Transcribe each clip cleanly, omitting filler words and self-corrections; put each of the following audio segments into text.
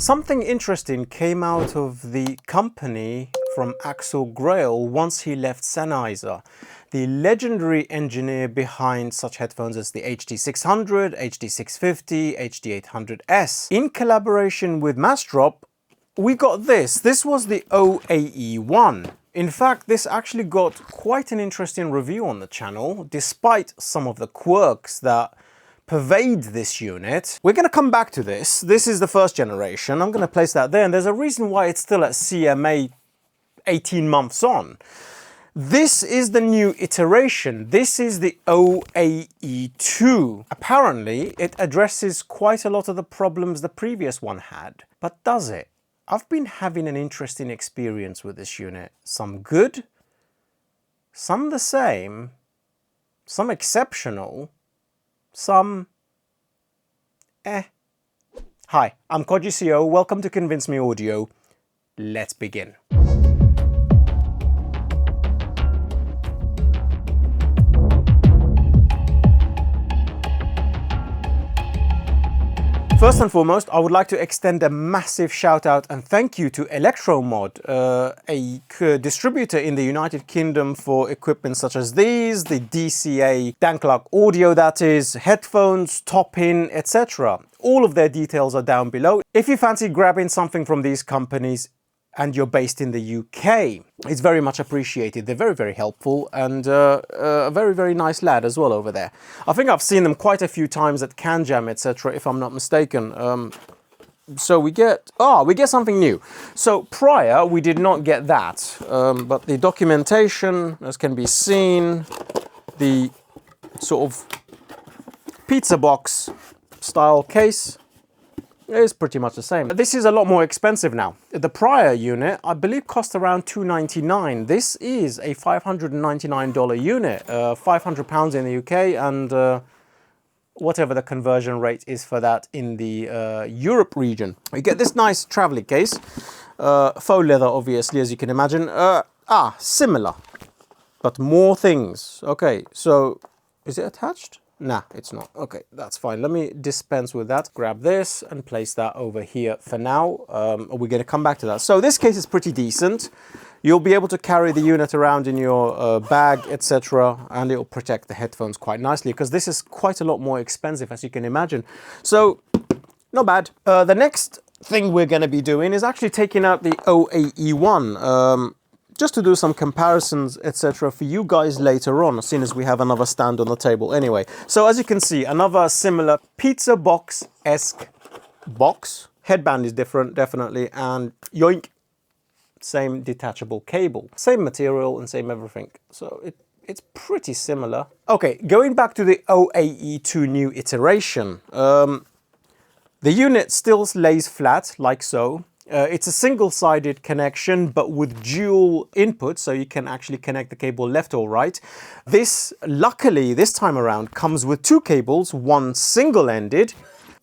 Something interesting came out of the company from Axel Grail once he left Sennheiser, the legendary engineer behind such headphones as the HD600, HD650, HD800S. In collaboration with Massdrop, we got this. This was the OAE1. In fact, this actually got quite an interesting review on the channel, despite some of the quirks that pervade this unit. We're going to come back to this. This is the first generation. I'm going to place that there, and there's a reason why it's still at CMA 18 months on. This is the new iteration. This is the OAE2. Apparently, it addresses quite a lot of the problems the previous one had. But does it? I've been having an interesting experience with this unit. Some good, some the same, some exceptional, some eh. Hi, I'm COGCO. Welcome to ConvinceMeAudio. Let's begin. First and foremost, I would like to extend a massive shout out and thank you to Electromod, a distributor in the United Kingdom for equipment such as these, the DCA Danklark audio, that is, headphones, top-in, etc. All of their details are down below. If you fancy grabbing something from these companies and you're based in the UK, it's very much appreciated. They're very, very helpful, and a very, very nice lad as well over there. I think I've seen them quite a few times at CanJam, etc., if I'm not mistaken. So we get something new. So prior, we did not get that, but the documentation, as can be seen, the sort of pizza box style case, is pretty much the same. This is a lot more expensive now. The prior unit, I believe, cost around $299. This is a $599 unit, £500 in the UK, and whatever the conversion rate is for that in the Europe region. You get this nice traveling case, faux leather, obviously, as you can imagine. Similar, but more things. Okay, so is it attached? Nah, it's not. Okay, that's fine. Let me dispense with that. Grab this and place that over here for now. We're going to come back to that. So this case is pretty decent. You'll be able to carry the unit around in your bag, etc., and it'll protect the headphones quite nicely, because this is quite a lot more expensive, as you can imagine. So, not bad. The next thing we're going to be doing is actually taking out the OAE1. Just to do some comparisons, etc., for you guys later on, as soon as we have another stand on the table anyway. So as you can see, another similar pizza box-esque box. Headband is different, definitely, and yoink, same detachable cable. Same material and same everything. So it's pretty similar. Okay, going back to the OAE2 new iteration. The unit still lays flat, like so. It's a single-sided connection, but with dual input, so you can actually connect the cable left or right. This, luckily, this time around, comes with two cables, one single-ended,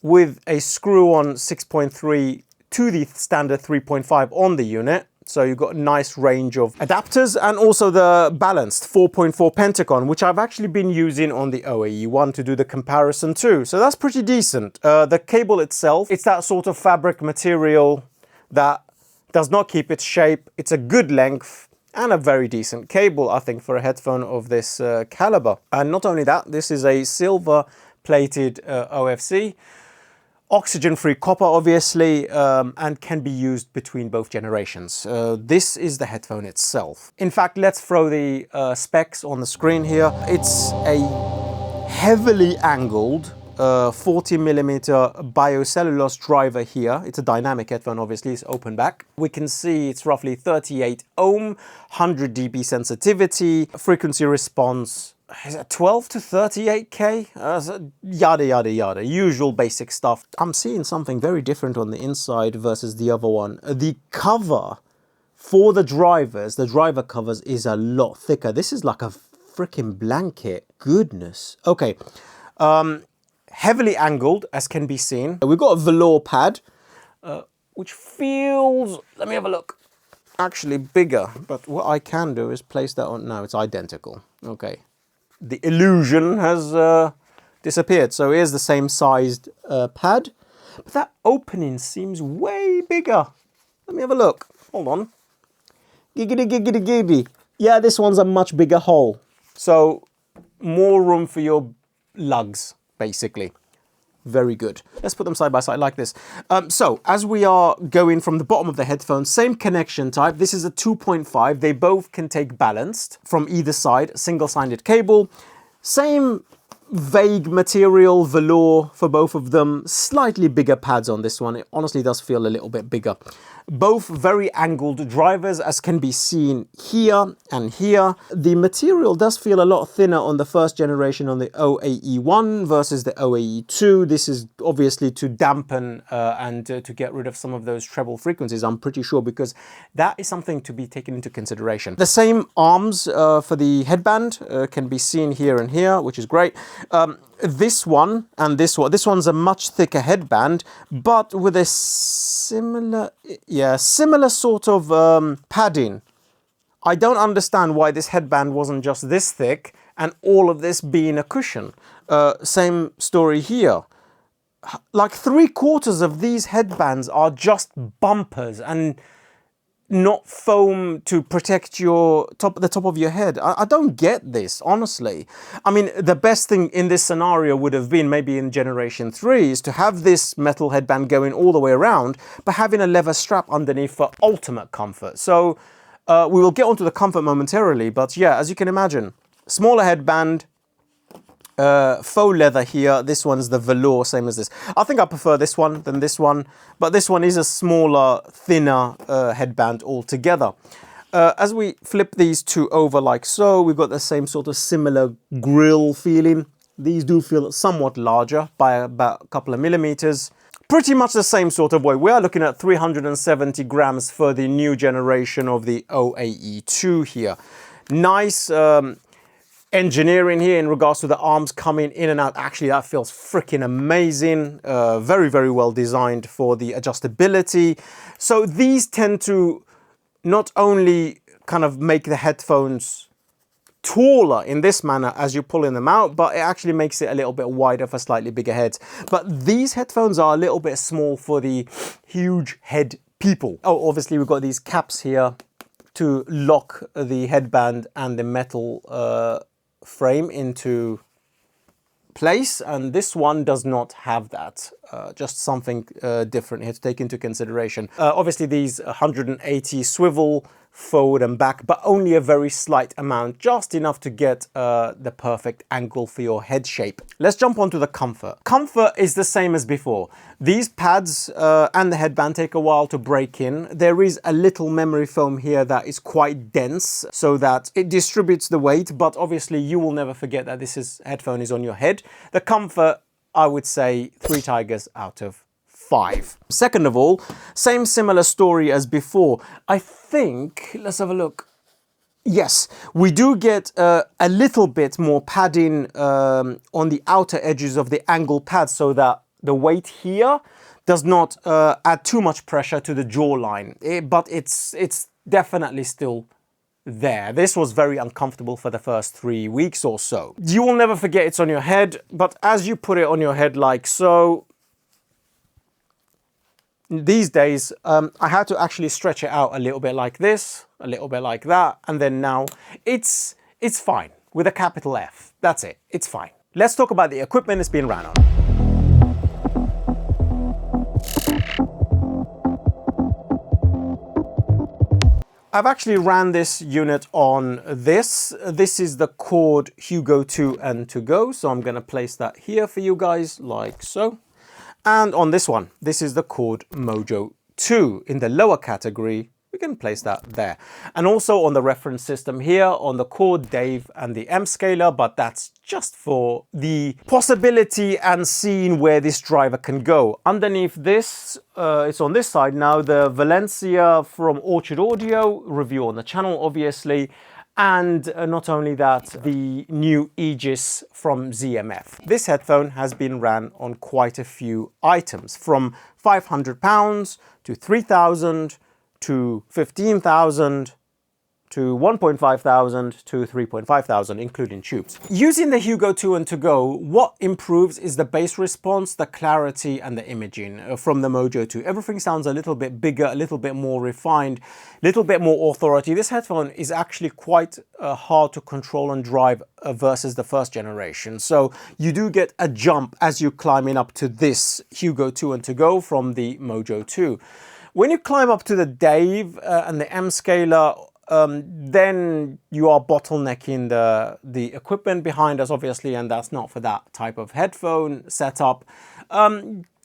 with a screw-on 6.3 to the standard 3.5 on the unit. So you've got a nice range of adapters, and also the balanced 4.4 Pentacon, which I've actually been using on the OAE1 to do the comparison too. So that's pretty decent. The cable itself, it's that sort of fabric material that does not keep its shape. It's a good length and a very decent cable, I think, for a headphone of this caliber. And not only that, this is a silver-plated OFC, oxygen-free copper, obviously, and can be used between both generations. This is the headphone itself. In fact, let's throw the specs on the screen here. It's a heavily angled 40mm biocellulose driver here. It's a dynamic headphone, obviously, it's open back. We can see it's roughly 38 ohm, 100 dB sensitivity, frequency response, is it 12 to 38K? Yada, yada, yada, usual basic stuff. I'm seeing something very different on the inside versus the other one. The cover for the drivers, the driver covers, is a lot thicker. This is like a freaking blanket. Goodness. Okay. Heavily angled, as can be seen. We've got a velour pad, which feels, let me have a look, actually bigger. But what I can do is place that on, no, it's identical. Okay. The illusion has disappeared. So here's the same sized pad. But that opening seems way bigger. Let me have a look. Hold on. Giggity, giggity, giggity. Yeah, this one's a much bigger hole. So more room for your lugs, basically. Very good. Let's put them side by side like this. So as we are going from the bottom of the headphone, same connection type. This is a 2.5. They both can take balanced from either side, single-sided cable. Same vague material, velour for both of them. Slightly bigger pads on this one. It honestly does feel a little bit bigger. Both very angled drivers, as can be seen here and here. The material does feel a lot thinner on the first generation on the OAE1 versus the OAE2. This is obviously to dampen and to get rid of some of those treble frequencies, I'm pretty sure, because that is something to be taken into consideration. The same arms for the headband can be seen here and here, which is great. This one and this one's a much thicker headband, but with a similar sort of padding. I don't understand why this headband wasn't just this thick and all of this being a cushion. Same story here. Like 3/4 of these headbands are just bumpers and not foam to protect the top of your head. I don't get this, honestly. I mean, the best thing in this scenario would have been maybe in generation 3 is to have this metal headband going all the way around, but having a leather strap underneath for ultimate comfort. So we will get onto the comfort momentarily, but yeah, as you can imagine, smaller headband, faux leather here. This one's the velour, same as this. I think I prefer this one than this one, but this one is a smaller, thinner headband altogether. As we flip these two over like so, we've got the same sort of similar grill feeling. These do feel somewhat larger by about a couple of millimeters. Pretty much the same sort of weight. We are looking at 370 grams for the new generation of the OAE2 here. Nice engineering here in regards to the arms coming in and out. Actually, that feels freaking amazing. Very, very well designed for the adjustability. So these tend to not only kind of make the headphones taller in this manner as you're pulling them out, but it actually makes it a little bit wider for slightly bigger heads. But these headphones are a little bit small for the huge head people. Oh, obviously we've got these caps here to lock the headband and the metal frame into place, and this one does not have that. Just something different here to take into consideration. Obviously these 180 swivel forward and back, but only a very slight amount, just enough to get the perfect angle for your head shape. Let's jump onto the comfort. Comfort is the same as before. These pads and the headband take a while to break in. There is a little memory foam here that is quite dense so that it distributes the weight, but obviously you will never forget that this headphone is on your head. The comfort, I would say 3 tigers out of 5. Second of all, same similar story as before. I think, let's have a look. Yes, we do get a little bit more padding on the outer edges of the angle pad so that the weight here does not add too much pressure to the jawline. But it's definitely still there. This was very uncomfortable for the first 3 weeks or so. You will never forget it's on your head, but as you put it on your head like so, these days, I had to actually stretch it out a little bit like this, a little bit like that, and then now it's fine with a capital F. That's it. It's fine. Let's talk about the equipment it's being ran on. I've actually ran this unit on this. This is the Cord Hugo 2 and To Go, so I'm going to place that here for you guys like so. And on this one, this is the Cord Mojo 2. In the lower category, we can place that there. And also on the reference system here, on the Cord Dave and the M Scaler, but that's just for the possibility and seeing where this driver can go. Underneath this, it's on this side now, the Valencia from Orchard Audio, review on the channel, obviously. And not only that, the new Aegis from ZMF. This headphone has been ran on quite a few items, from £500 to 3,000 to 15,000 to 1,500 to 3,500, including tubes. Using the Hugo 2 and To Go, what improves is the bass response, the clarity, and the imaging from the Mojo 2. Everything sounds a little bit bigger, a little bit more refined, a little bit more authority. This headphone is actually quite hard to control and drive versus the first generation. So you do get a jump as you're climbing up to this Hugo 2 and To Go from the Mojo 2. When you climb up to the Dave and the M Scaler, then you are bottlenecking the equipment behind us, obviously, and that's not for that type of headphone setup.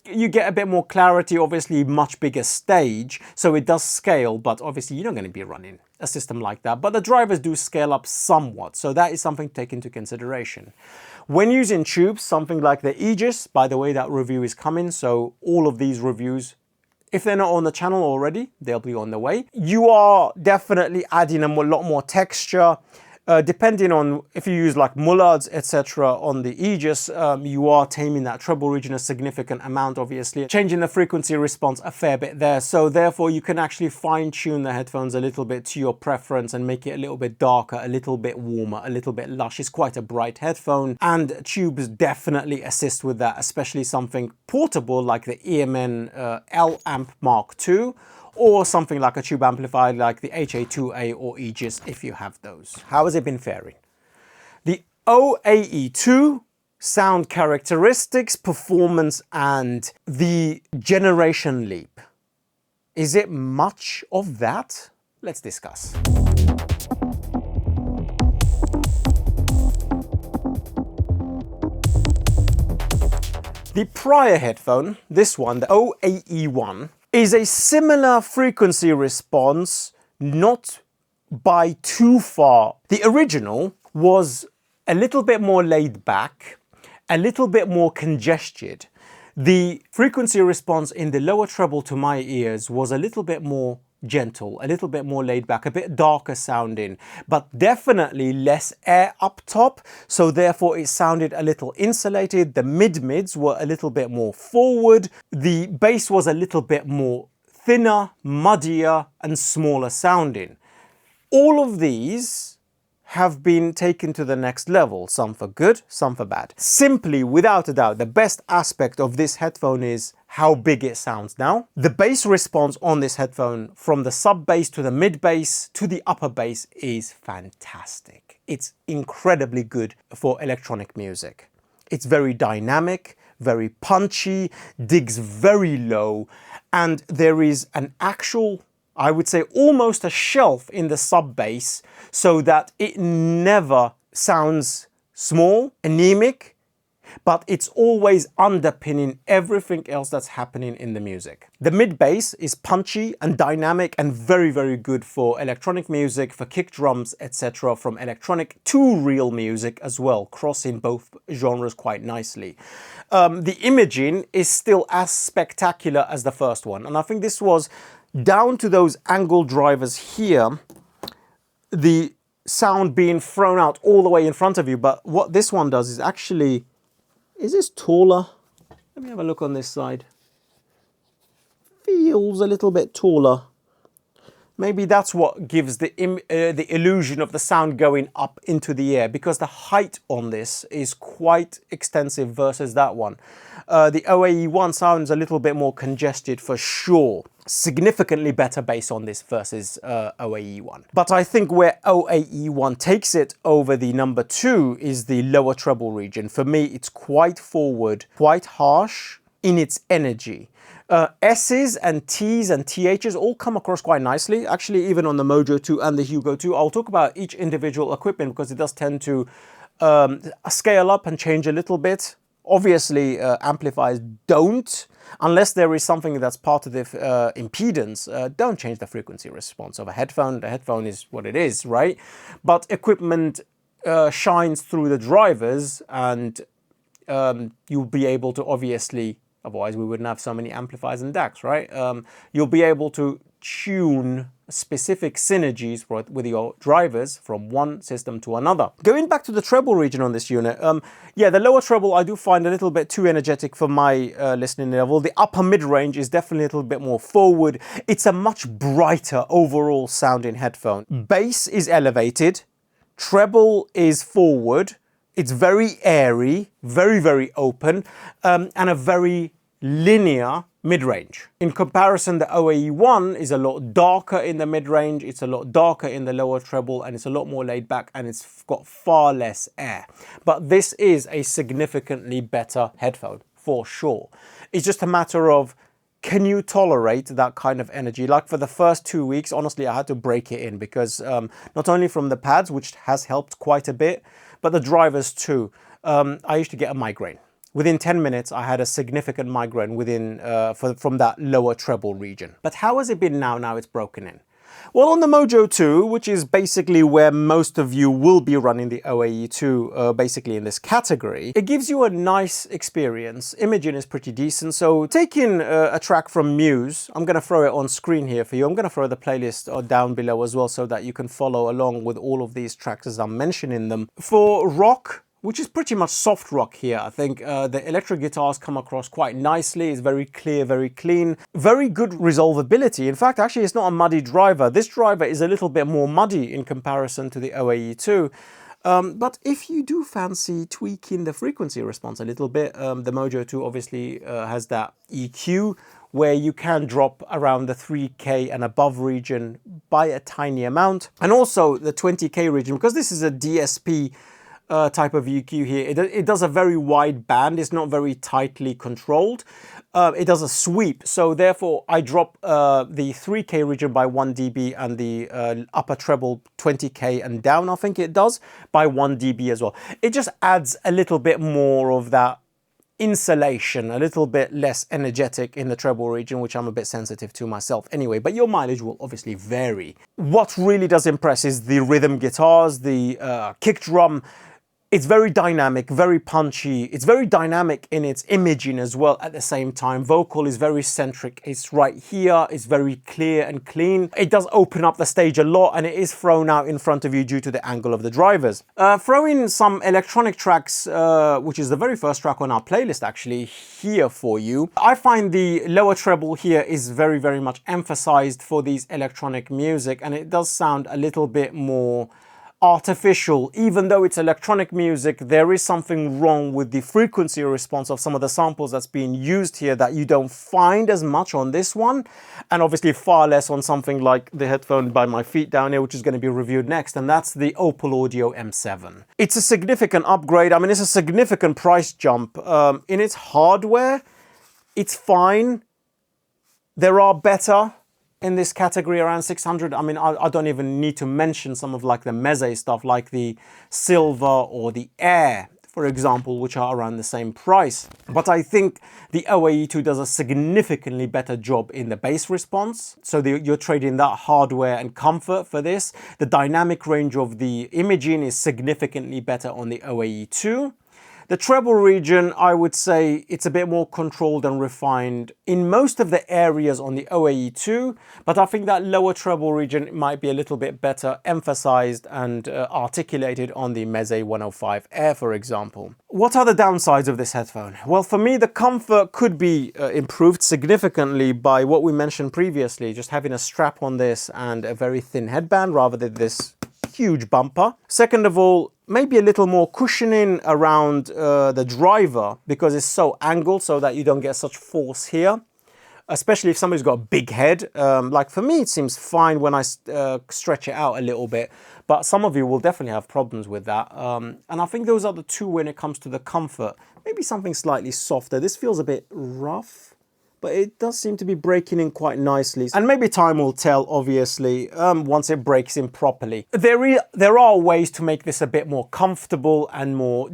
You get a bit more clarity, obviously much bigger stage, so it does scale, but obviously you're not going to be running a system like that. But the drivers do scale up somewhat, so that is something to take into consideration. When using tubes, something like the Aegis, by the way, that review is coming, so all of these reviews, if they're not on the channel already, they'll be on the way. You are definitely adding a lot more texture. Depending on if you use like mullards, etc. on the Aegis, you are taming that treble region a significant amount, obviously. Changing the frequency response a fair bit there. So therefore you can actually fine tune the headphones a little bit to your preference and make it a little bit darker, a little bit warmer, a little bit lush. It's quite a bright headphone, and tubes definitely assist with that, especially something portable like the EMN L Amp Mark II, or something like a tube amplifier like the HA2A or Aegis if you have those. How has it been faring? The OAE2 sound characteristics, performance, and the generation leap. Is it much of that? Let's discuss. The prior headphone, this one, the OAE1, is a similar frequency response, not by too far. The original was a little bit more laid back, a little bit more congested. The frequency response in the lower treble to my ears was a little bit more gentle, a little bit more laid back, a bit darker sounding, but definitely less air up top, so therefore it sounded a little insulated. The mid-mids were a little bit more forward, the bass was a little bit more thinner, muddier, and smaller sounding. All of these have been taken to the next level, some for good, some for bad. Simply, without a doubt, the best aspect of this headphone is how big it sounds now. The bass response on this headphone, from the sub bass to the mid bass to the upper bass, is fantastic. It's incredibly good for electronic music. It's very dynamic, very punchy, digs very low, and there is an actual, I would say almost a shelf in the sub bass, so that it never sounds small, anemic, but it's always underpinning everything else that's happening in the music. The mid bass is punchy and dynamic and very, very good for electronic music, for kick drums, etc., from electronic to real music as well, crossing both genres quite nicely. The imaging is still as spectacular as the first one, and I think this was down to those angle drivers here, the sound being thrown out all the way in front of you. But what this one does is actually, is this taller? Let me have a look on this side. Feels a little bit taller. Maybe that's what gives the illusion of the sound going up into the air, because the height on this is quite extensive versus that one. The OAE1 sounds a little bit more congested for sure. Significantly better bass on this versus OAE1. But I think where OAE1 takes it over the number 2 is the lower treble region. For me, it's quite forward, quite harsh in its energy. S's and T's and TH's all come across quite nicely, actually, even on the Mojo 2 and the Hugo 2. I'll talk about each individual equipment because it does tend to scale up and change a little bit. Obviously, amplifiers don't, unless there is something that's part of the impedance, don't change the frequency response of a headphone. The headphone is what it is, right? But equipment shines through the drivers, and you'll be able to obviously, otherwise we wouldn't have so many amplifiers and DACs, right? You'll be able to tune specific synergies with your drivers from one system to another. Going back to the treble region on this unit, yeah, the lower treble I do find a little bit too energetic for my listening level. The upper mid-range is definitely a little bit more forward. It's a much brighter overall sounding headphone. Bass is elevated, treble is forward, it's very airy, very, very open, and a very linear mid-range. In comparison, the OAE1 is a lot darker in the mid-range, it's a lot darker in the lower treble, and it's a lot more laid back, and it's got far less air. But this is a significantly better headphone, for sure. It's just a matter of, can you tolerate that kind of energy? Like for the first 2 weeks, honestly, I had to break it in because not only from the pads, which has helped quite a bit, but the drivers too. I used to get a migraine. Within 10 minutes, I had a significant migraine from that lower treble region. But how has it been now it's broken in? Well, on the Mojo 2, which is basically where most of you will be running the OAE2, basically in this category, it gives you a nice experience. Imaging is pretty decent. So taking a track from Muse, I'm going to throw it on screen here for you. I'm going to throw the playlist down below as well so that you can follow along with all of these tracks as I'm mentioning them. For rock, which is pretty much soft rock here, I think the electric guitars come across quite nicely. It's very clear, very clean, very good resolvability. In fact, actually, it's not a muddy driver. This driver is a little bit more muddy in comparison to the OAE2. But if you do fancy tweaking the frequency response a little bit, the Mojo 2 obviously has that EQ where you can drop around the 3K and above region by a tiny amount. And also the 20K region, because this is a DSP type of EQ here. It does a very wide band. It's not very tightly controlled. It does a sweep. So therefore, I drop the 3K region by 1 dB and the upper treble 20K and down, I think it does, by 1 dB as well. It just adds a little bit more of that insulation, a little bit less energetic in the treble region, which I'm a bit sensitive to myself anyway, but your mileage will obviously vary. What really does impress is the rhythm guitars, the kick drum. It's very dynamic, very punchy. It's very dynamic in its imaging as well at the same time. Vocal is very centric. It's right here. It's very clear and clean. It does open up the stage a lot and it is thrown out in front of you due to the angle of the drivers. Throw in some electronic tracks, which is the very first track on our playlist actually, here for you. I find the lower treble here is very, very much emphasized for these electronic music, and it does sound a little bit more artificial. Even though it's electronic music, there is something wrong with the frequency response of some of the samples that's being used here that you don't find as much on this one, and obviously far less on something like the headphone by my feet down here, which is going to be reviewed next, and that's the Opal Audio M7. It's a significant upgrade. I mean, it's a significant price jump. In its hardware, it's fine. There are better in this category around 600. I mean, I don't even need to mention some of like the Meze stuff like the Silver or the Air, for example, which are around the same price. But I think the OAE2 does a significantly better job in the bass response. So you're trading that hardware and comfort for this. The dynamic range of the imaging is significantly better on the OAE2. The treble region, I would say it's a bit more controlled and refined in most of the areas on the OAE2, but I think that lower treble region might be a little bit better emphasized and articulated on the Meze 105 Air, for example. What are the downsides of this headphone? Well, for me, the comfort could be improved significantly by what we mentioned previously, just having a strap on this and a very thin headband rather than this huge bumper. Second of all, maybe a little more cushioning around the driver because it's so angled so that you don't get such force here, especially if somebody's got a big head. Like for me, it seems fine when I stretch it out a little bit, but some of you will definitely have problems with that. And I think those are the two when it comes to the comfort. Maybe something slightly softer. This feels a bit rough, but it does seem to be breaking in quite nicely. And maybe time will tell, obviously, once it breaks in properly. There are ways to make this a bit more comfortable and more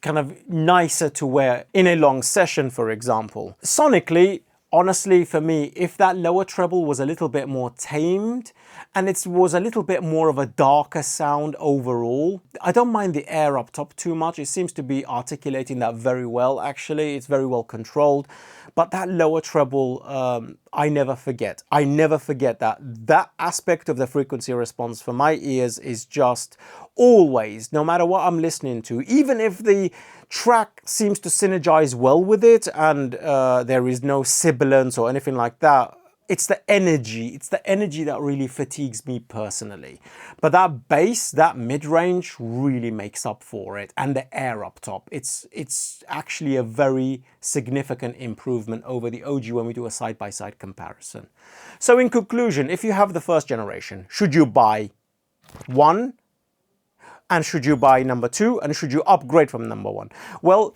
kind of nicer to wear in a long session, for example. Sonically, honestly, for me, if that lower treble was a little bit more tamed, and it was a little bit more of a darker sound overall. I don't mind the air up top too much. It seems to be articulating that very well, actually. It's very well controlled. But that lower treble, I never forget. I never forget that. That aspect of the frequency response for my ears is just always, no matter what I'm listening to, even if the track seems to synergize well with it and there is no sibilance or anything like that, it's the energy that really fatigues me personally. But that bass, that mid-range really makes up for it, and the air up top. It's actually a very significant improvement over the OG when we do a side-by-side comparison. So in conclusion, if you have the first generation, should you buy one? And should you buy number two? And should you upgrade from number one? Well,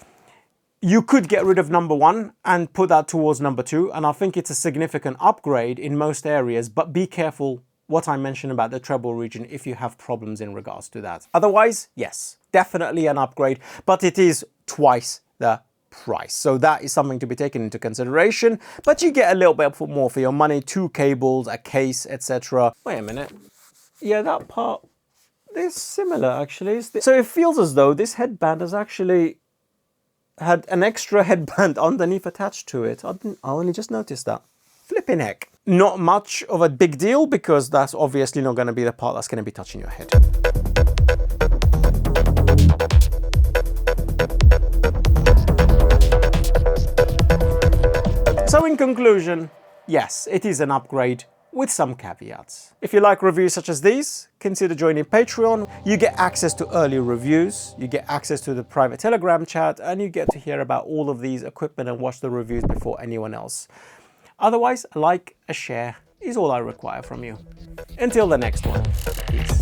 you could get rid of number one and put that towards number two, and I think it's a significant upgrade in most areas, but be careful what I mentioned about the treble region if you have problems in regards to that. Otherwise, yes, definitely an upgrade, but it is twice the price. So that is something to be taken into consideration, but you get a little bit more for your money, 2 cables, a case, etc. Wait a minute. Yeah, that part is similar actually. So it feels as though this headband has actually had an extra headband underneath attached to it. I only just noticed that. Flipping heck. Not much of a big deal because that's obviously not going to be the part that's going to be touching your head. So in conclusion, yes, it is an upgrade with some caveats. If you like reviews such as these, consider joining Patreon. You get access to early reviews, you get access to the private Telegram chat, and you get to hear about all of these equipment and watch the reviews before anyone else. Otherwise, a like, a share is all I require from you. Until the next one, peace.